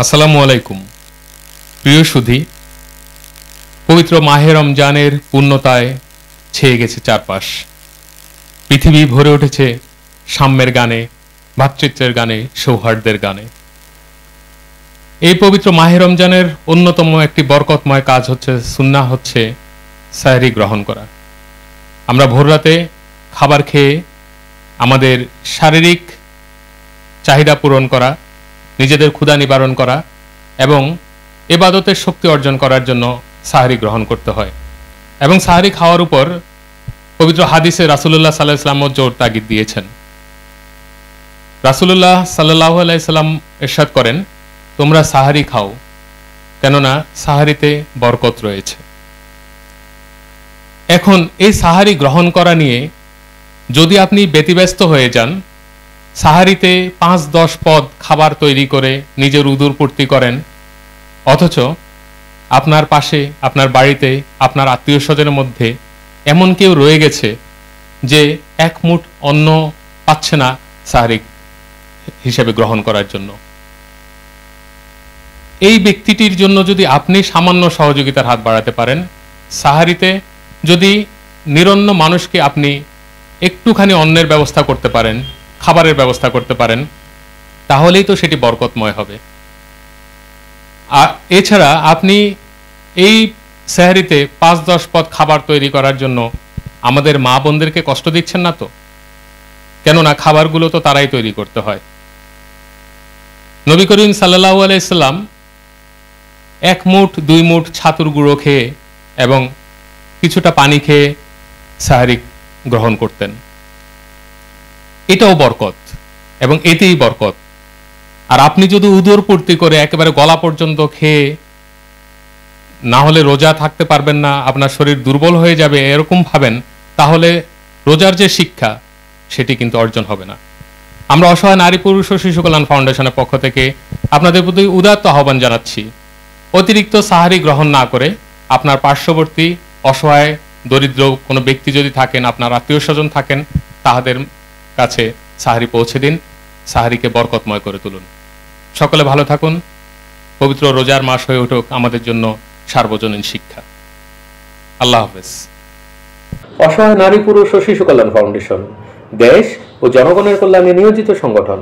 আসসালামু আলাইকুম প্রিয় সুধী, পবিত্র মাহে রমজানের পূর্ণতায় ছেয়ে গেছে চারপাশ। পৃথিবী ভরে উঠেছে সাম্যের গানে, ভ্রাতৃত্বের গানে, সৌহার্দ্যের গানে। এই পবিত্র মাহে রমজানের অন্যতম একটি বরকতময় কাজ হচ্ছে সুন্নাহ, হচ্ছে সাহরি গ্রহণ করা। আমরা ভোররাতে খাবার খেয়ে আমাদের শারীরিক চাহিদা পূরণ করা, নিজেদের ক্ষুধা নিবারণ করা এবং ইবাদতের শক্তি অর্জন করার জন্য সাহরি গ্রহণ করতে হয়। এবং সাহরি খাওয়ার উপর পবিত্র হাদিসে রাসূলুল্লাহ সাল্লাল্লাহু আলাইহি ওয়াসাল্লাম জোর তাগিদ দিয়েছেন। রাসূলুল্লাহ সাল্লাল্লাহু আলাইহি ওয়াসাল্লাম ইরশাদ করেন, তোমরা সাহরি খাও, কেননা সাহরিতে বরকত রয়েছে। এখন এই সাহরি গ্রহণ করা নিয়ে যদি আপনি ব্যতিব্যস্ত হয়ে যান, সাহারিতে ৫-১০ পদ খাবার তৈরি করে নিজের উদর পূর্তি করেন, অথচ আপনার পাশে, আপনার বাড়িতে, আপনার আত্মীয় স্বজনের মধ্যে এমন কেউ রয়ে গেছে যে এক মুঠ অন্ন পাচ্ছে না সাহারি হিসেবে গ্রহণ করার জন্য। এই ব্যক্তিটির জন্য যদি আপনি সামান্য সহযোগিতার হাত বাড়াতে পারেন, সাহারিতে যদি নিরন্ন মানুষকে আপনি একটুখানি অন্নের ব্যবস্থা করতে পারেন, খাবারের ব্যবস্থা করতে পারেন, তাহলেই তো সেটি বরকতময় হবে। আর এছাড়া আপনি এই সাহরিতে ৫-১০ পদ খাবার তৈরি করার জন্য আমাদের মা বোনদেরকে কষ্ট দিচ্ছেন না তো? কেননা খাবারগুলো তো তারাই তৈরি করতে হয়। নবী করিম সাল্লাল্লাহু আলাইহি সাল্লাম ১ মুঠ ২ মুঠ ছাতুর গুঁড়ো খেয়ে এবং কিছুটা পানি খেয়ে সাহরি গ্রহণ করতেন। এটাও বরকত এবং এতেই বরকত। আর আপনি যদি উদর পূর্তি করে একেবারে গলা পর্যন্ত খেয়ে, না হলে রোজা থাকতে পারবেন না, আপনার শরীর দুর্বল হয়ে যাবে, এরকম ভাবেন, তাহলে রোজার যে শিক্ষা সেটি কিন্তু অর্জন হবে না। আমরা অসহায় নারী, পুরুষ ও শিশু কল্যাণ ফাউন্ডেশনের পক্ষ থেকে আপনাদের প্রতি উদাত্ত আহ্বান জানাচ্ছি, অতিরিক্ত সাহারি গ্রহণ না করে আপনার পার্শ্ববর্তী অসহায় দরিদ্র কোনো ব্যক্তি যদি থাকেন, আপনার আত্মীয় স্বজন থাকেন, তাদের কাছে সাহারি পৌঁছে দিন, সাহারিকে বরকতময় করে তুলুন। সকলে ভালো থাকুন। পবিত্র রোজার মাস হয়ে উঠুক আমাদের জন্য সার্বজনীন শিক্ষা। আল্লাহ হাফেজ। অসহায় নারী, পুরুষ ও শিশু কল্যাণ ফাউন্ডেশন দেশ ও জনগণের কল্যাণে নিয়োজিত সংগঠন।